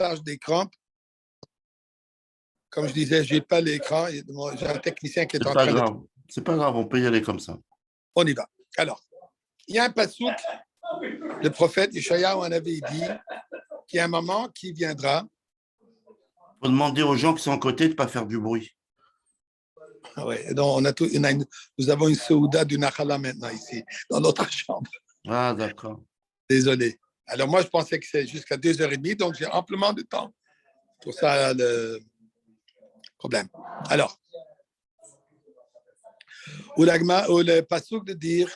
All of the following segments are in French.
partage d'écran. Comme je disais, je n'ai pas l'écran. J'ai un technicien qui est en train de... C'est pas grave, on peut y aller comme ça. On y va. Alors, il y a un passouk, le prophète Ishaïa en avait dit qu'il y a un moment qui viendra. Il faut demander aux gens qui sont à côté de ne pas faire du bruit. Ouais, donc nous avons une Souda du Nachala maintenant ici, dans notre chambre. Ah, d'accord. Désolé. Alors, moi, je pensais que c'est jusqu'à 2h30, donc j'ai amplement de temps. Pour ça, le problème. Alors, où le passouk de dire,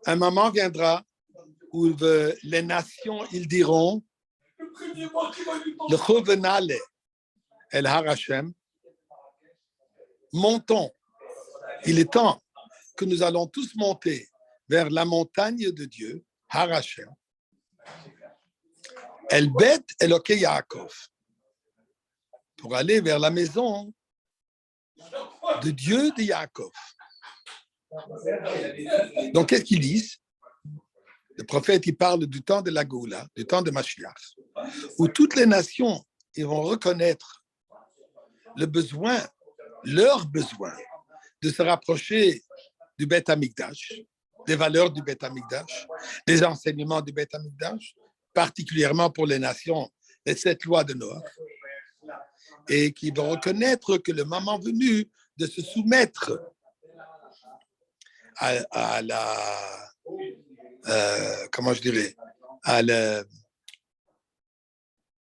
un moment viendra où les nations, ils diront, le Chovenale, El Har Hashem, montons. Il est temps que nous allons tous monter vers la montagne de Dieu, Har Hashem, El Bet Elokei Yaakov, pour aller vers la maison de Dieu de Yaakov. Donc, qu'est-ce qu'ils disent? Le prophète, il parle du temps de la Goula, du temps de Mashiach, où toutes les nations ils vont reconnaître le besoin, leur besoin, de se rapprocher du Beth Amikdash, des valeurs du Beth Amikdash, des enseignements du Beth Amikdash, particulièrement pour les nations, les 7 lois de Noach, et qui vont reconnaître que le moment venu de se soumettre à la, comment je dirais,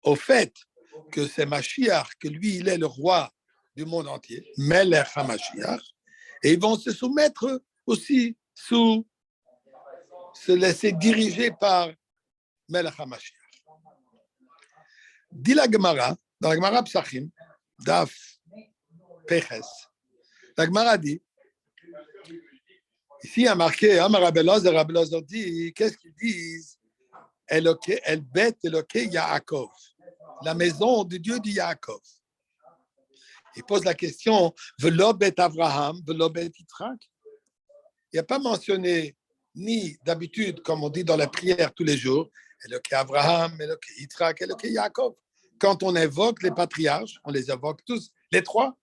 au fait que c'est Mashiach, que lui, il est le roi du monde entier, Melech HaMashiach, et ils vont se soumettre aussi se laisser diriger par Melech HaMashiach. Dit la Gemara, dans la Gemara Psachim, Daf Peches, la Gemara dit, ici il y a marqué, Rabelazar dit, qu'est-ce qu'ils disent? El Bet Elokei Yaakov, la maison de Dieu de Yaakov. Il pose la question, Velo Bet Avraham, Velo Bet Yitzhak. Il n'y a pas mentionné, ni d'habitude, comme on dit dans la prière tous les jours, Elokei Avraham, Elokei Yitzhak, Elokei Yaakov. Quand on évoque les patriarches, on les évoque tous, les 3.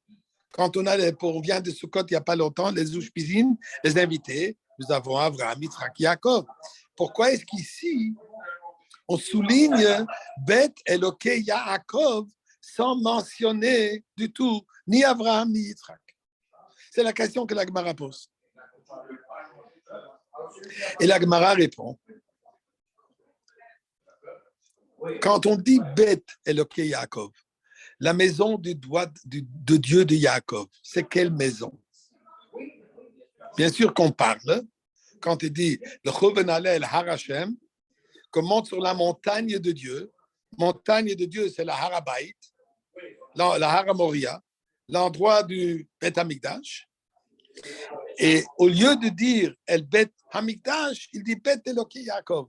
Quand on vient de Sukkot il n'y a pas longtemps, les Ushpizin, les invités, nous avons Avraham, Yitzhak, Yaakov. Pourquoi est-ce qu'ici, on souligne Bet Elokei Yaakov sans mentionner du tout ni Abraham ni Yitzhak? C'est la question que la Gemara pose. Et la Gemara répond, quand on dit Bet Elokei Yaakov, la maison de Dieu de Yaakov, c'est quelle maison? Bien sûr qu'on parle, quand il dit le Chovenale El Har Hashem, qu'on monte sur la montagne de Dieu. Montagne de Dieu, c'est la Harabait, la Haramoria, l'endroit du Bet Hamikdash. Et au lieu de dire El Bet Hamikdash, il dit Bet Elokei Yaakov.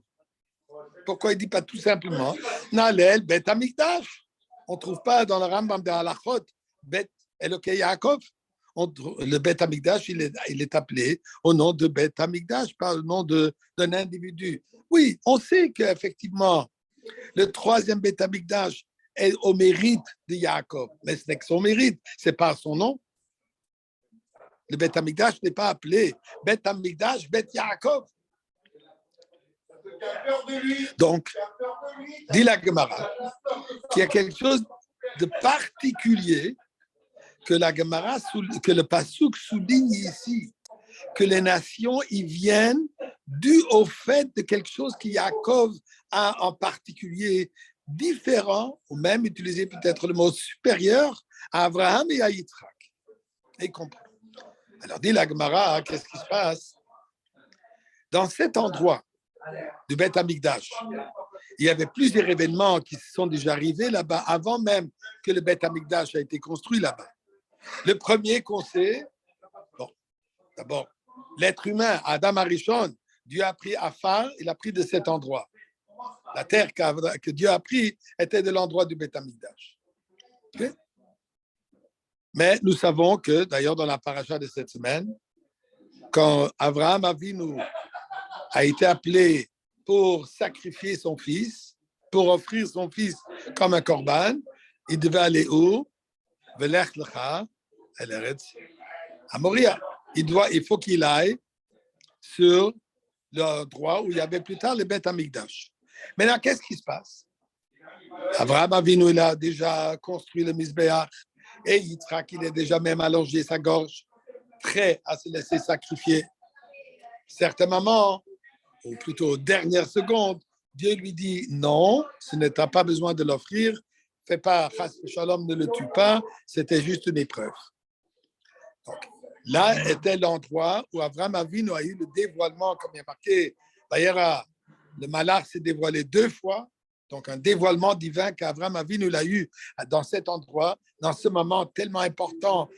Pourquoi il ne dit pas tout simplement Nalel Bet Hamikdash? On ne trouve pas dans le Rambam de Halachot Bet Elokei Yaakov. Le Bet Hamikdash, il est appelé au nom de Bet Hamikdash, pas au nom d'un individu. Oui, on sait qu'effectivement, le 3e Bet Hamikdash est au mérite de Yaakov, mais ce n'est que son mérite, ce n'est pas son nom. Le Bet Hamikdash n'est pas appelé Bet Hamikdash, Bet Yaakov. Donc, dit la Gemara, qu'il y a quelque chose de particulier que la Gemara, que le Passouk souligne ici, que les nations y viennent dû au fait de quelque chose que Yaakov a en particulier différent, ou même utiliser peut-être le mot supérieur, à Abraham et à Yitzhak. Et comprend. Alors, dit la Gemara, qu'est-ce qui se passe? Dans cet endroit du Beth Amikdash, il y avait plusieurs événements qui sont déjà arrivés là-bas avant même que le Beth Amikdash a été construit là-bas. Le premier qu'on sait, bon, d'abord, l'être humain, Adam Arishon, Dieu a pris Afar, il a pris de cet endroit. La terre que Dieu a pris était de l'endroit du Beth Amikdash. Okay? Mais nous savons que, d'ailleurs, dans la paracha de cette semaine, quand Abraham Avinu a été appelé pour sacrifier son fils, pour offrir son fils comme un corban, il devait aller où? Velech lecha el eretz à Moria. Il faut qu'il aille sur l'endroit où il y avait plus tard le Beth Amikdash. Maintenant, qu'est-ce qui se passe? Abraham Avinu, il a déjà construit le Mizbeach et Yitzhak, il est déjà même allongé sa gorge, prêt à se laisser sacrifier. Certains moments, ou plutôt dernière seconde, Dieu lui dit non, ce n'est pas besoin de l'offrir, fais pas, Chas Shalom, ne le tue pas, c'était juste une épreuve. Donc, là était l'endroit où Abraham Avinu a eu le dévoilement, comme il est marqué, d'ailleurs, le Malach s'est dévoilé 2 fois, donc un dévoilement divin qu'Abraham Avinu l'a eu dans cet endroit, dans ce moment tellement important,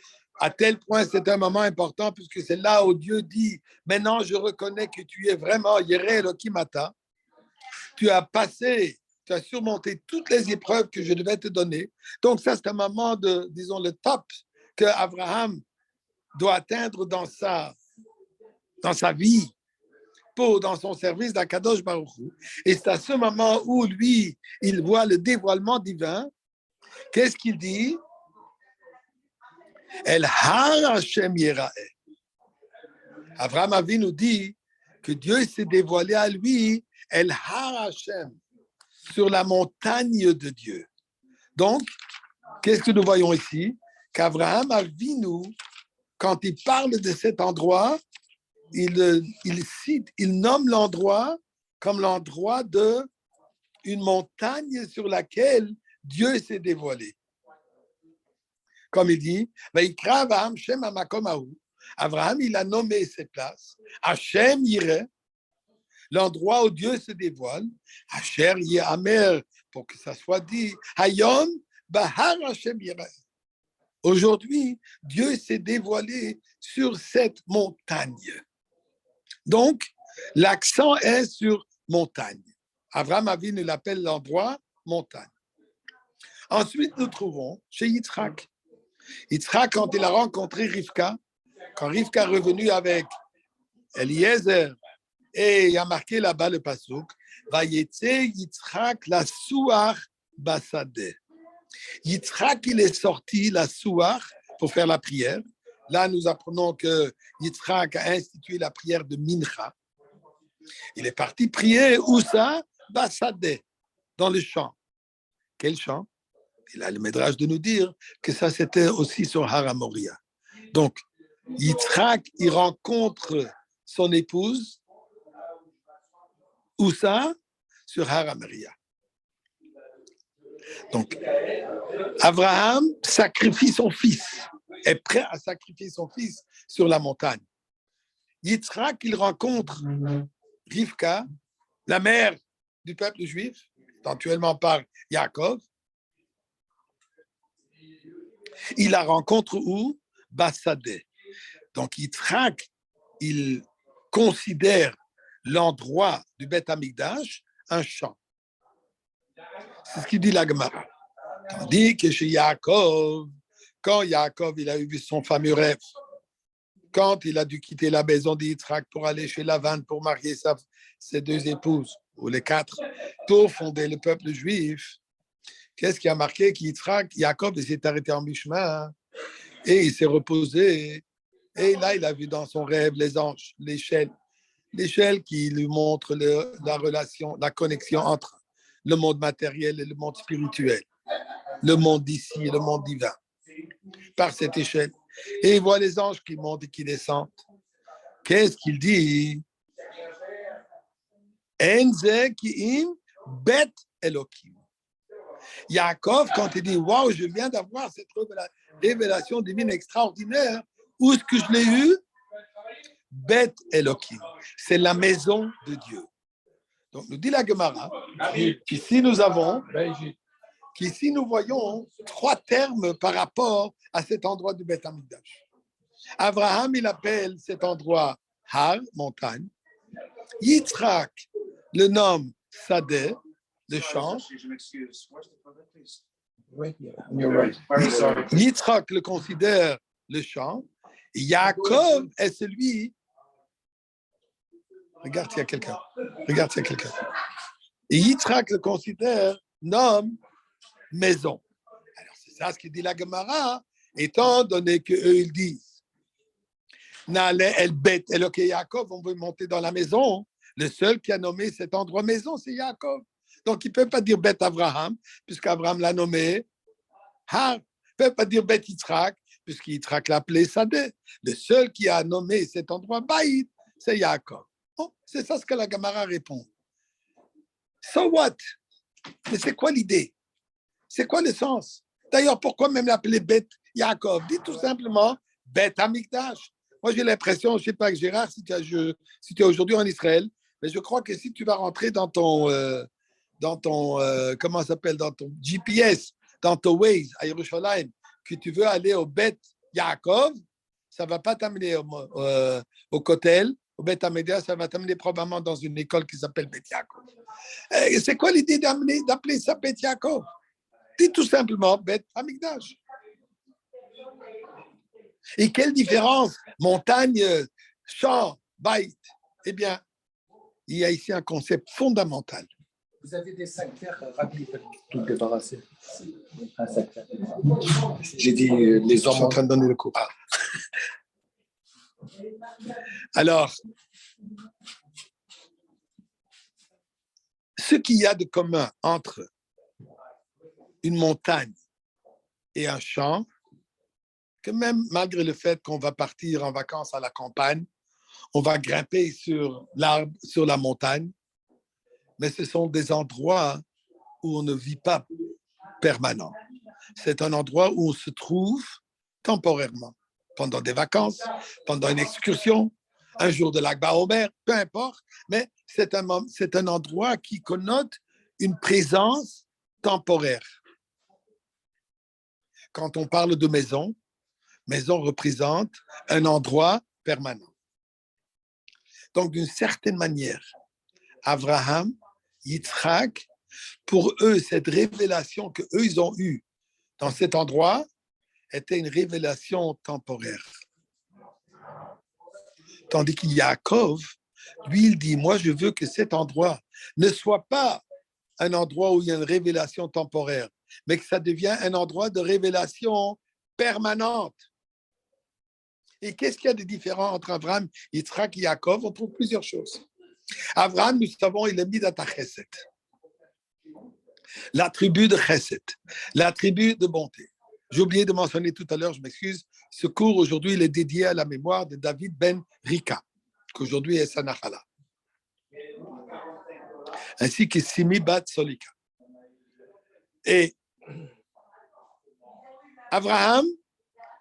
à tel point c'est un moment important, puisque c'est là où Dieu dit, maintenant je reconnais que tu es vraiment Yireh Elohim Ata, tu as passé, tu as surmonté toutes les épreuves que je devais te donner, donc ça c'est un moment de, disons, le top que Abraham doit atteindre dans sa vie, dans son service d'Akadosh Baruch Hu. Et c'est à ce moment où lui, il voit le dévoilement divin. Qu'est-ce qu'il dit? El Har Hashem Yeraeh. Abraham Avinu nous dit que Dieu s'est dévoilé à lui, El Har Hashem, sur la montagne de Dieu. Donc, qu'est-ce que nous voyons ici? Qu'Abraham Avinu, quand il parle de cet endroit, il nomme l'endroit comme l'endroit d'une montagne sur laquelle Dieu s'est dévoilé. Comme il dit, Abraham, il a nommé ces places. Hashem Yireh, l'endroit où Dieu se dévoile. Asher Yehamer, pour que ça soit dit. Hayom Bahar Hashem Yireh. Aujourd'hui, Dieu s'est dévoilé sur cette montagne. Donc, l'accent est sur montagne. Abraham Avinu l'appelle l'endroit montagne. Ensuite, nous trouvons chez Yitzhak. Yitzhak, quand il a rencontré Rivka, quand Rivka est revenue avec Eliezer, et il a marqué là-bas le pasuk, Vayetse Yitzhak la souach basadeh. Yitzhak, il est sorti la souach pour faire la prière. Là, nous apprenons que Yitzhak a institué la prière de Mincha. Il est parti prier où ça? Basadeh, dans le champ. Quel champ? Il a le médrage de nous dire que ça, c'était aussi sur Har Moria. Donc, Yitzhak, il rencontre son épouse. Où ça? Sur Har Moria. Donc, Abraham sacrifie son fils, est prêt à sacrifier son fils sur la montagne. Yitzhak, il rencontre Rivka, la mère du peuple juif, éventuellement par Yaakov. Il la rencontre où? Basadeh. Donc Yitzhak, il considère l'endroit du Beth Amikdash un champ. C'est ce qu'il dit la Gemara. Tandis que chez Yaakov, quand Yaakov il a eu son fameux rêve, quand il a dû quitter la maison d'Yitzhak pour aller chez Lavan pour marier ses 2 épouses, ou les 4, pour fonder le peuple juif, qu'est-ce qui a marqué qu'Yitzhak, Yaakov, il s'est arrêté en mi-chemin et il s'est reposé. Et là, il a vu dans son rêve les anges, l'échelle qui lui montre la relation, la connexion entre le monde matériel et le monde spirituel, le monde d'ici et le monde divin, par cette échelle. Et il voit les anges qui montent et qui descendent. Qu'est-ce qu'il dit? Enze ki'im bet Elohim. Yaakov, quand il dit « Waouh, je viens d'avoir cette révélation divine extraordinaire, où est-ce que je l'ai eu? Bet Elohim. C'est la maison de Dieu. » Donc, nous dit la Gemara qu'ici nous voyons 3 termes par rapport à cet endroit du Beth Amikdash. Abraham, il appelle cet endroit Har, montagne. Yitzhak le nomme Sadeh, le champ. Yitzhak le considère le champ. Yaakov est celui. Regarde s'il y a quelqu'un. Et Yitzhak le considère nomme maison. Alors, c'est ça ce qu'il dit la Gemara, étant donné qu'eux, ils disent Nale el bet Eloke Yaakov, on veut monter dans la maison. Le seul qui a nommé cet endroit maison, c'est Yaakov. Donc, il ne peut pas dire bet Abraham, puisqu'Abraham l'a nommé Har. Il ne peut pas dire bet Yitzhak, puisqu'Yitzhak l'a appelé Sadeh. Le seul qui a nommé cet endroit Baïd, c'est Yaakov. Bon, c'est ça ce que la Gemara répond. So what? Mais c'est quoi l'idée? C'est quoi le sens? D'ailleurs, pourquoi même l'appeler Bet Yaakov? Dis tout simplement Bet Hamikdash. Moi, j'ai l'impression, je ne sais pas, que Gérard, si tu es aujourd'hui en Israël, mais je crois que si tu vas rentrer dans ton comment ça s'appelle, dans ton GPS, dans ton Waze à Yerushalayim, que tu veux aller au Bet Yaakov, ça ne va pas t'amener au Kotel, au Bet Hamedia, ça va t'amener probablement dans une école qui s'appelle Bet Yaakov. C'est quoi l'idée d'appeler ça Bet Yaakov? Dis tout simplement Bet Hamikdash. Et quelle différence, montagne, champ, baït? Eh bien, il y a ici un concept fondamental. Vous avez des sacs verts rapides, tout débarrassés. Un sac vert. J'ai dit les hommes. Je suis en train de donner le cours. Ah. Alors, ce qu'il y a de commun entre une montagne et un champ, que même malgré le fait qu'on va partir en vacances à la campagne, on va grimper sur l'arbre, sur la montagne, mais ce sont des endroits où on ne vit pas permanent. C'est un endroit où on se trouve temporairement, pendant des vacances, pendant une excursion, un jour de l'Akba Omer, peu importe, mais c'est un endroit qui connote une présence temporaire. Quand on parle de maison, maison représente un endroit permanent. Donc, d'une certaine manière, Abraham, Yitzhak, pour eux, cette révélation qu'eux, ils ont eue dans cet endroit était une révélation temporaire. Tandis que Yaakov, lui, il dit, moi, je veux que cet endroit ne soit pas un endroit où il y a une révélation temporaire, mais que ça devienne un endroit de révélation permanente. Et qu'est-ce qu'il y a de différent entre Abraham, Yitzhak et Yaakov? On trouve plusieurs choses. Abraham, nous savons, il est Midat HaChesed, l'attribut de Chesed, l'attribut de bonté. J'ai oublié de mentionner tout à l'heure, je m'excuse, ce cours aujourd'hui, il est dédié à la mémoire de David ben Rika, qu'aujourd'hui est Sanachala, ainsi que Simi bat Solika. Et Abraham,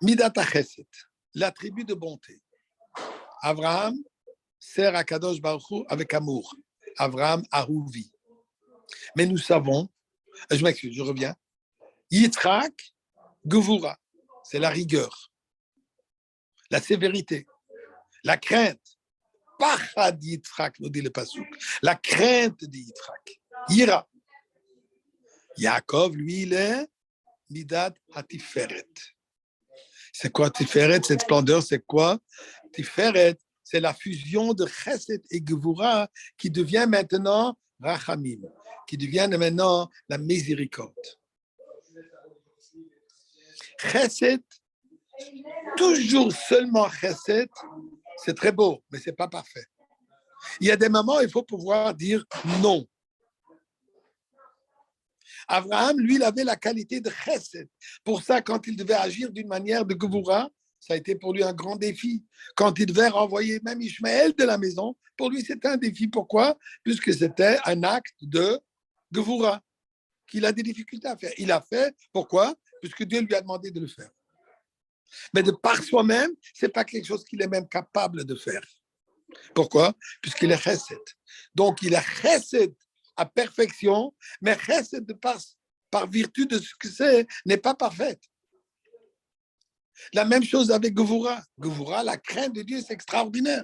Midat HaChesed, l'attribut de bonté. Abraham sert à Kadosh Baruch Hu avec amour. Abraham Arouvi. Mais nous savons, je m'excuse, je reviens, Yitzhak, Gevura, c'est la rigueur, la sévérité, la crainte. Pachad Yitzhak, nous dit le Passouk, la crainte de Yitzhak. Yira. Yaakov, lui, il est Midat Hatiferet. C'est quoi Tiferet? Cette splendeur, c'est quoi? Tiferet, c'est la fusion de Chesed et Gevura qui devient maintenant Rachamim, qui devient maintenant la miséricorde. Chesed, toujours seulement Chesed, c'est très beau, mais ce n'est pas parfait. Il y a des moments où il faut pouvoir dire non. Abraham, lui, il avait la qualité de Chesed. Pour ça, quand il devait agir d'une manière de Gevura, ça a été pour lui un grand défi. Quand il devait renvoyer même Ishmaël de la maison, pour lui, c'était un défi. Pourquoi? Puisque c'était un acte de Gevura qu'il a des difficultés à faire. Il a fait, pourquoi? Puisque Dieu lui a demandé de le faire. Mais de par soi-même, ce n'est pas quelque chose qu'il est même capable de faire. Pourquoi? Puisqu'il est Chesed. Donc, il est Chesed à perfection, mais Chesed par vertu de ce que c'est, n'est pas parfaite. La même chose avec Gevura. Gevura, la crainte de Dieu, c'est extraordinaire.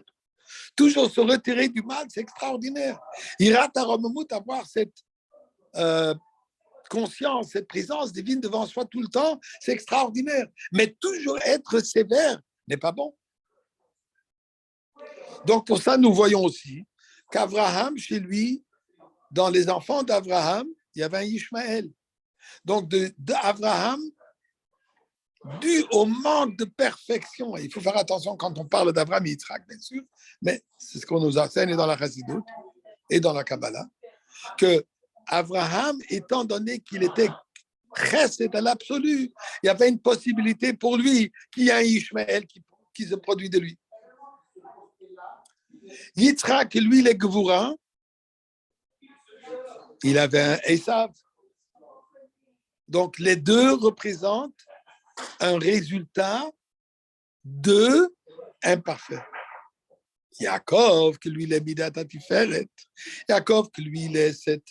Toujours se retirer du mal, c'est extraordinaire. Hirat HaRomemut, avoir cette conscience, cette présence divine devant soi tout le temps, c'est extraordinaire. Mais toujours être sévère n'est pas bon. Donc pour ça, nous voyons aussi qu'Abraham, chez lui, dans les enfants d'Abraham, il y avait un Ishmaël. Donc, d'Abraham, dû au manque de perfection, il faut faire attention quand on parle d'Abraham et Yitzhak, bien sûr, mais c'est ce qu'on nous enseigne dans la Chassidut et dans la Kabbalah, que Abraham, étant donné qu'il était chesed à l'absolu, il y avait une possibilité pour lui qu'il y ait un Ishmaël qui se produit de lui. Yitzhak, lui, les Gevura, il avait un Esav. Donc, les deux représentent un résultat de imparfait. Yaakov, que lui, il est Midat Hatiferet. Yaakov, que lui, il est cette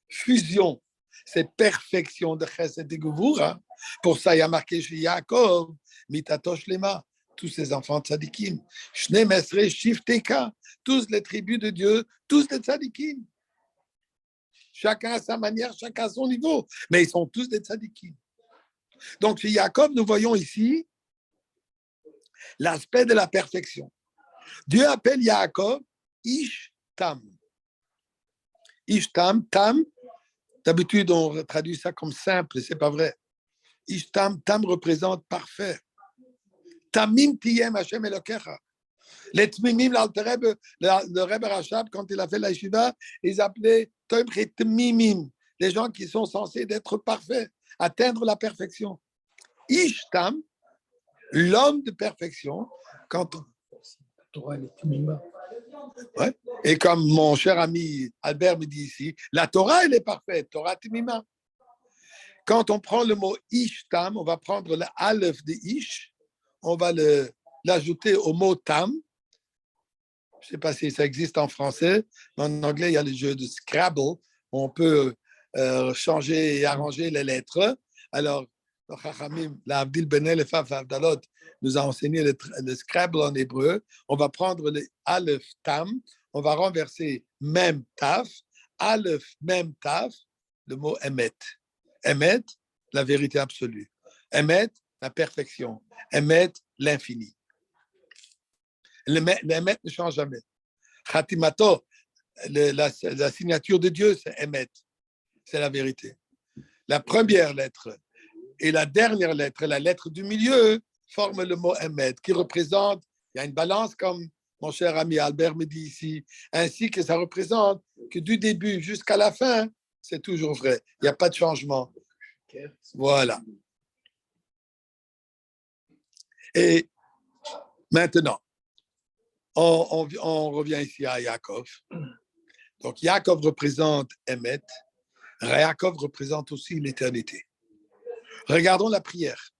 fusion, cette perfection de Chesed et Gevura. Pour ça, il y a marqué chez Yaakov, Mitatosh Lema, tous ses enfants tzadikim. Shne Mesre Shifteka, tous les tribus de Dieu, tous les tzadikim. Chacun à sa manière, chacun à son niveau, mais ils sont tous des tzadikim. Donc, chez Yaakov, nous voyons ici l'aspect de la perfection. Dieu appelle Yaakov Ish Tam. Ish Tam, Tam, d'habitude on traduit ça comme simple, c'est pas vrai. Ish Tam, Tam représente parfait. Tamim Tiyem Hashem Elokecha. Les Tmimim, le Rebbe Rachab, quand il a fait la Yeshiva, ils appelaient Tmimim, les gens qui sont censés être parfaits, atteindre la perfection. Ish Tam, l'homme de perfection, quand on... Ouais. Et comme mon cher ami Albert me dit ici, la Torah, elle est parfaite, Torah Timima. Quand on prend le mot Ish Tam, on va prendre le Aleph de Ish, on va l'ajouter au mot Tam. Je ne sais pas si ça existe en français, mais en anglais, il y a le jeu de Scrabble. On peut changer et arranger les lettres. Alors, le Chachamim, la Avdil Benel et Faf Avdalot, nous a enseigné le Scrabble en hébreu. On va prendre le Aleph Tam, on va renverser Mem Taf, Aleph Mem Taf, le mot Emet. Emet, la vérité absolue. Emet, la perfection. Emet, l'infini. L'Emet ne change jamais. Khatimato, la signature de Dieu, c'est Emet. C'est la vérité. La première lettre et la dernière lettre, la lettre du milieu, forment le mot Emet, qui représente, il y a une balance comme mon cher ami Albert me dit ici, ainsi que ça représente que du début jusqu'à la fin, c'est toujours vrai. Il n'y a pas de changement. Voilà. Et maintenant, on revient ici à Yaakov. Donc, Yaakov représente Emet. Yaakov représente aussi l'éternité. Regardons la prière.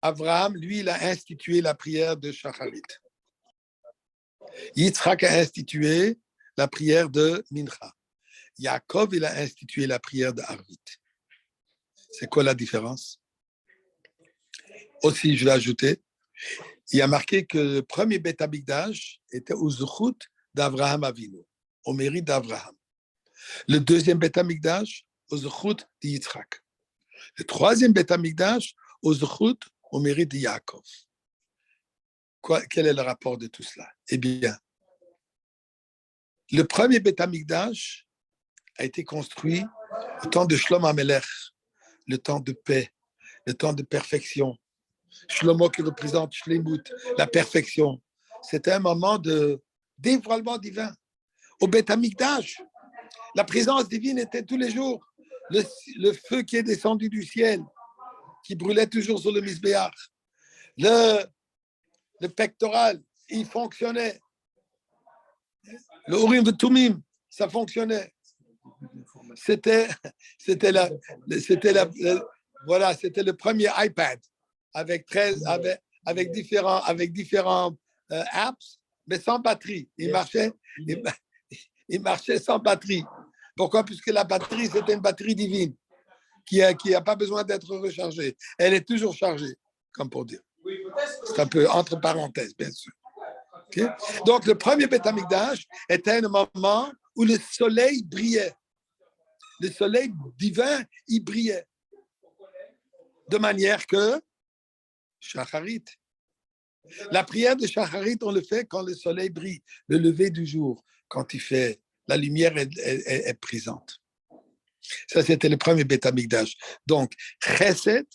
Abraham, lui, il a institué la prière de Shacharit. Yitzhak a institué la prière de Mincha. Yaakov, il a institué la prière de Arvit. C'est quoi la différence? Aussi, je vais ajouter, il y a marqué que le premier Beth Amikdash était au Zuchut d'Abraham Avinu, au mérite d'Abraham. Le deuxième Beth Amikdash, au Zuchut de Yitzhak. Le troisième Beth Amikdash, au Zuchut, au mérite de Yaakov. Quel est le rapport de tout cela? Eh bien, le premier Beth Amikdash a été construit au temps de Shlomo HaMelech, le temps de paix, le temps de perfection. Shlomo qui représente Shlemut, la perfection. C'était un moment de dévoilement divin. Au Beth Amikdash, la présence divine était tous les jours. Le feu qui est descendu du ciel, qui brûlait toujours sur le Misbéach. Le pectoral, il fonctionnait. Le Urim et Tumim, ça fonctionnait. C'était le premier iPad avec différents apps, mais sans batterie. Il marchait sans batterie. Pourquoi? Puisque la batterie, c'était une batterie divine qui a pas besoin d'être rechargée. Elle est toujours chargée, comme pour dire. C'est un peu entre parenthèses, bien sûr. Okay? Donc, le premier Beth Amikdash était un moment où le soleil brillait. Le soleil divin, il brillait. De manière que Shacharit. La prière de Shacharit, on le fait quand le soleil brille, le lever du jour, quand il fait la lumière est présente. Ça, c'était le premier Beth Amikdash. Donc, Chesed,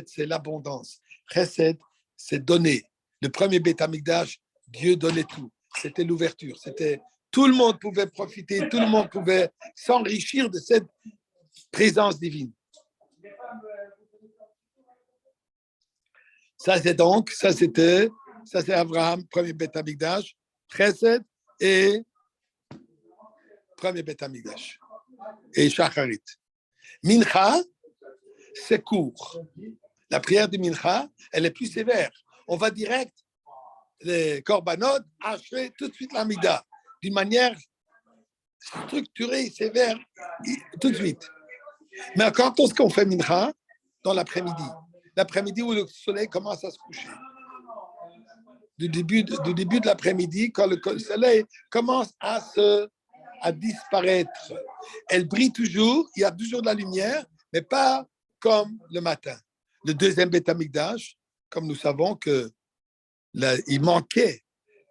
c'est l'abondance. Chesed, c'est donner. Le premier Beth Amikdash, Dieu donnait tout. C'était l'ouverture. Tout le monde pouvait profiter, tout le monde pouvait s'enrichir de cette présence divine. Ça, c'est Abraham, premier Beth Amikdash, Chesed et premier Beth Amikdash. Et Shacharit. Mincha, c'est court. La prière de Mincha, elle est plus sévère. On va direct, les korbanot, achever tout de suite l'amida, d'une manière structurée, sévère, tout de suite. Mais quand est-ce qu'on fait Mincha? Dans l'après-midi où le soleil commence à se coucher. Du début de l'après-midi, quand le soleil commence à disparaître. Elle brille toujours, il y a toujours de la lumière, mais pas comme le matin. Le deuxième Beth Amikdash, comme nous savons il manquait,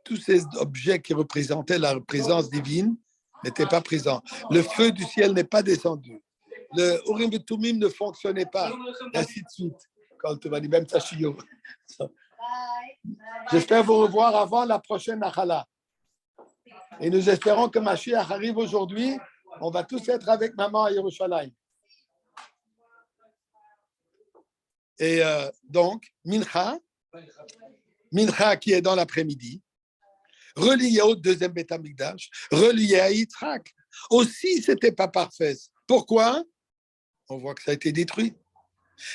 tous ces objets qui représentaient la présence divine n'étaient pas présents. Le feu du ciel n'est pas descendu. Le Urim et Tumim ne fonctionnait pas, et ainsi de suite. Quand tu vas dire même Tachio. J'espère vous revoir avant la prochaine Achala. Et nous espérons que Mashiach arrive aujourd'hui. On va tous être avec maman à Yerushalayim. Et donc, Mincha qui est dans l'après-midi, relié au deuxième Beth Amikdash, relié à Yitzhak. Aussi, ce n'était pas parfait. Pourquoi? On voit que ça a été détruit.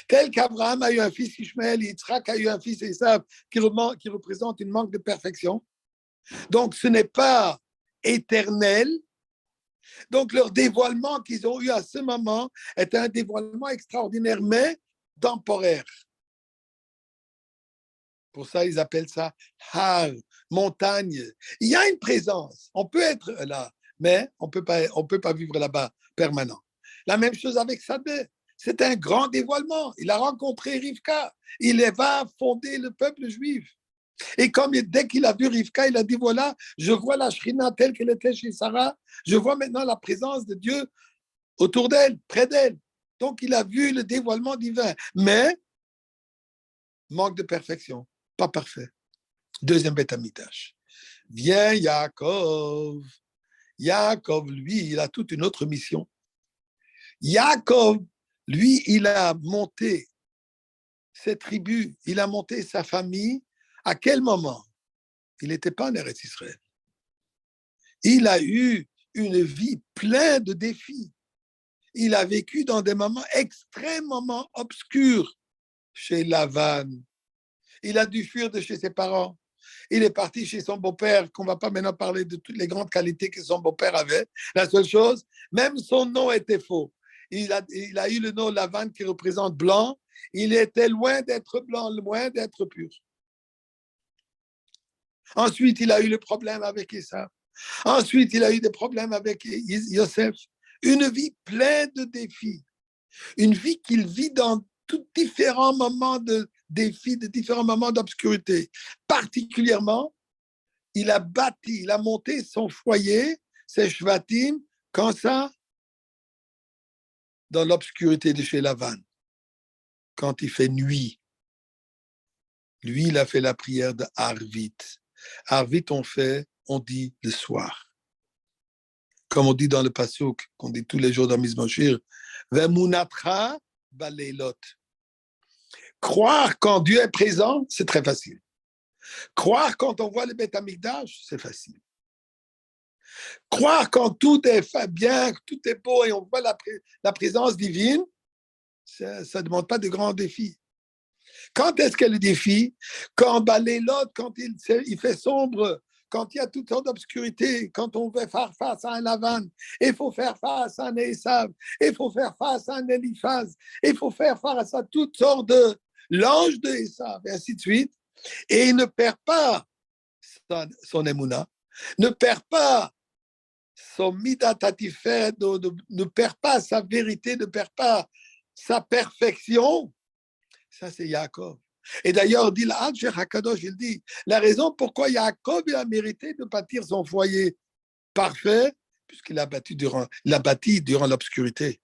Tel qu'Abraham a eu un fils Ishmaël, Yitzhak a eu un fils Esav qui représente une manque de perfection. Donc, ce n'est pas éternel. Donc, leur dévoilement qu'ils ont eu à ce moment est un dévoilement extraordinaire, mais temporaire. Pour ça, ils appellent ça Har, montagne. Il y a une présence. On peut être là, mais on peut pas vivre là-bas permanent. La même chose avec Sadeh. C'est un grand dévoilement. Il a rencontré Rivka. Il va fonder le peuple juif. Et comme dès qu'il a vu Rivka, il a dit, voilà, je vois la Shrina telle qu'elle était chez Sarah. Je vois maintenant la présence de Dieu autour d'elle, près d'elle. Donc, il a vu le dévoilement divin. Mais, manque de perfection. Pas parfait. Deuxième Beth Amikdash. Vient Yaakov. Yaakov, lui, il a toute une autre mission. Yaakov, lui, il a monté ses tribus, il a monté sa famille. À quel moment? Il n'était pas en Eretz Israël. Il a eu une vie pleine de défis. Il a vécu dans des moments extrêmement obscurs chez Lavan. Il a dû fuir de chez ses parents. Il est parti chez son beau-père, qu'on ne va pas maintenant parler de toutes les grandes qualités que son beau-père avait. La seule chose, même son nom était faux. Il a eu le nom Lavan qui représente blanc. Il était loin d'être blanc, loin d'être pur. Ensuite, il a eu le problème avec Esav. Ensuite, il a eu des problèmes avec Yosef. Une vie pleine de défis. Une vie qu'il vit dans tous différents moments de défis, de différents moments d'obscurité. Particulièrement, il a monté son foyer, ses shvatim, quand ça, dans l'obscurité de chez Lavan. Quand il fait nuit. Lui, il a fait la prière de Arvit. Arvit, on dit le soir. Comme on dit dans le Pasuk, qu'on dit tous les jours dans Mizmoshir, Vemunatra baleilot. Croire quand Dieu est présent, c'est très facile. Croire quand on voit le Beth Amikdash, c'est facile. Croire quand tout est bien, tout est beau et on voit la présence divine, ça ne demande pas de grands défis. Quand est-ce qu'il y a le défi? Quand Baleilot, quand il fait sombre, quand il y a toutes sortes d'obscurités, quand on veut faire face à un Lavan, il faut faire face à un Esav, il faut faire face à un Eliphaz, il faut faire face à toutes sortes de l'ange de Esav, et ainsi de suite. Et il ne perd pas son émouna, ne perd pas son midatatifet, ne perd pas sa vérité, ne perd pas sa perfection. Ça, c'est Yaakov. Et d'ailleurs, dit il dit, la raison pourquoi Yaakov a mérité de bâtir son foyer parfait, puisqu'il a bâti durant l'obscurité.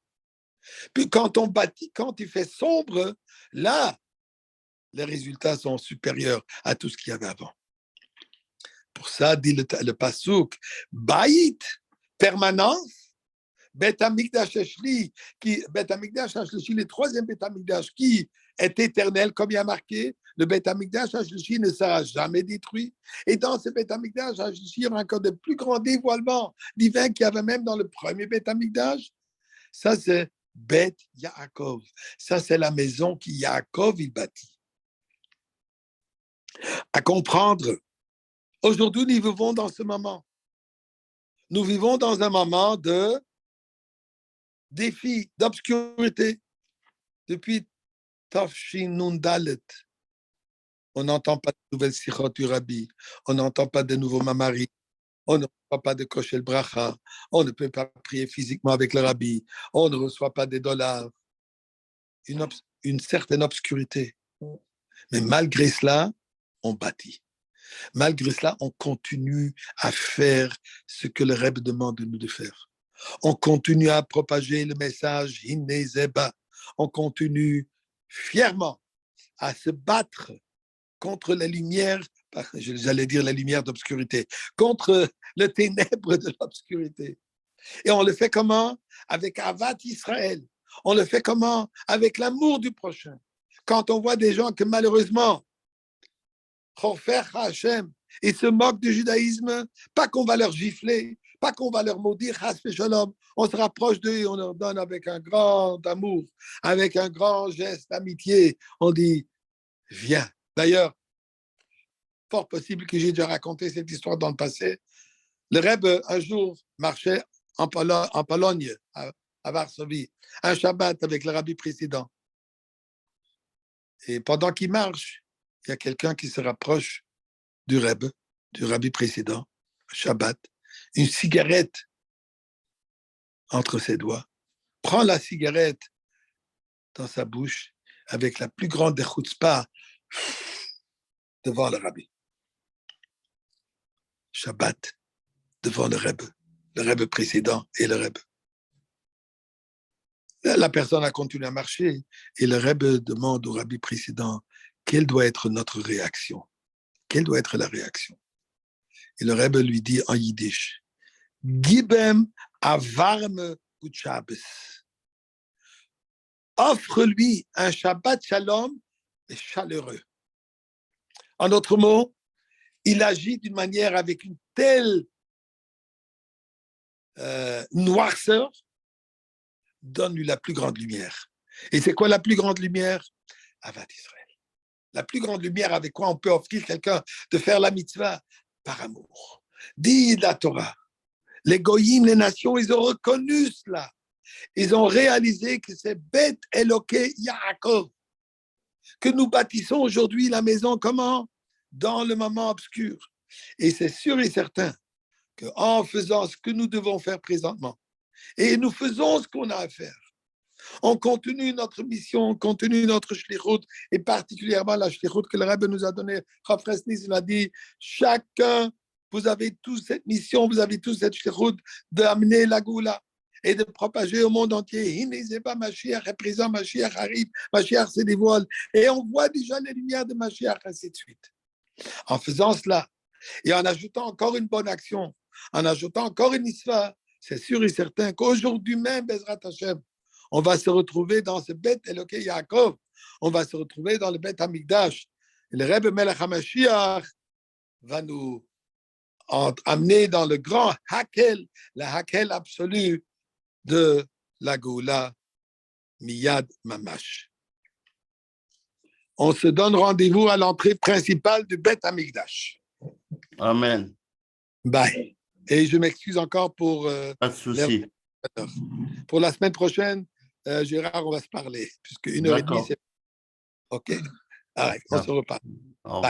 Puis quand on bâtit, quand il fait sombre, là, les résultats sont supérieurs à tout ce qu'il y avait avant. Pour ça, dit le Passouk, Baït, permanence, Bet Amikdash Ashli, Bet Amikdash Ashli, le troisième Bet Amikdash qui est éternel, comme il y a marqué, le Bet Amikdash Ashli ne sera jamais détruit. Et dans ce Bet Amikdash Ashli, il y aura encore de plus grands dévoilements divins qu'il y avait même dans le premier Bet Amikdash. Ça, c'est Bet Yaakov. Ça, c'est la maison qui Yaakov il bâtit. À comprendre. Aujourd'hui, nous vivons dans ce moment. Nous vivons dans un moment de défi, d'obscurité. Depuis Tafshin Nundalet, on n'entend pas de nouvelles sikhot du Rabbi, on n'entend pas de nouveaux mamaris, on ne reçoit pas de koshel bracha, on ne peut pas prier physiquement avec le Rabbi, on ne reçoit pas des dollars. Une certaine obscurité. Mais malgré cela, on bâtit. Malgré cela, on continue à faire ce que le Rebbe demande de nous de faire. On continue à propager le message Hinei Zeba. On continue fièrement à se battre contre la lumière, j'allais dire la lumière d'obscurité, contre le ténèbre de l'obscurité. Et on le fait comment? Avec Avat Israël. On le fait comment? Avec l'amour du prochain. Quand on voit des gens que malheureusement, Chofer Hachem, ils se moquent du judaïsme, pas qu'on va leur gifler, pas qu'on va leur maudire, on se rapproche d'eux et on leur donne avec un grand amour, avec un grand geste d'amitié. On dit, viens. D'ailleurs, fort possible que j'ai déjà raconté cette histoire dans le passé. Le Rebbe, un jour, marchait en Pologne, à Varsovie, un Shabbat avec le rabbi précédent. Et pendant qu'il marche, il y a quelqu'un qui se rapproche du Rebbe, du rabbi précédent, Shabbat, une cigarette entre ses doigts, prend la cigarette dans sa bouche avec la plus grande des chutzpah devant le rabbi. Shabbat devant le Rebbe précédent et le Rebbe. La personne a continué à marcher et le Rebbe demande au rabbi précédent quelle doit être notre réaction. Quelle doit être la réaction? Et le Rebbe lui dit en yiddish, Gibem avarme uchabes. Offre-lui un Shabbat Shalom chaleureux. En d'autres mots, il agit d'une manière avec une telle noirceur, donne-lui la plus grande lumière. Et c'est quoi la plus grande lumière? Avat Israël. La plus grande lumière avec quoi on peut offrir quelqu'un de faire la mitzvah? Par amour. Dit la Torah. Les goyim, les nations, ils ont reconnu cela. Ils ont réalisé que c'est Bet Eloké Yaakov. Que nous bâtissons aujourd'hui la maison comment? Dans le moment obscur. Et c'est sûr et certain qu'en faisant ce que nous devons faire présentement, et nous faisons ce qu'on a à faire, on continue notre mission, on continue notre shlichut, et particulièrement la shlichut que le Rebbe nous a donnée. Chafresnis, il a dit, chacun, vous avez tous cette mission, vous avez tous cette shlichut d'amener la Goula et de propager au monde entier. Hinezeba Mashiach est présent, Mashiach arrive, Mashiach se dévoile, et on voit déjà les lumières de Mashiach, ainsi de suite. En faisant cela, et en ajoutant encore une bonne action, en ajoutant encore une histoire, c'est sûr et certain qu'aujourd'hui même, Bezrat Hashem, on va se retrouver dans ce Bet Eloké Yaakov, on va se retrouver dans le Bet Hamikdash. Et le Rebbe Melech HaMashiach va nous amener dans le grand Hakel, la Hakel absolue de la Goula Miyad Mamash. On se donne rendez-vous à l'entrée principale du Bet Hamikdash. Amen. Bye. Et je m'excuse encore pour Pas de souci. pour la semaine prochaine, Gérard, on va se parler, puisque 1h30, c'est... OK. All right, on se reparle. Bye.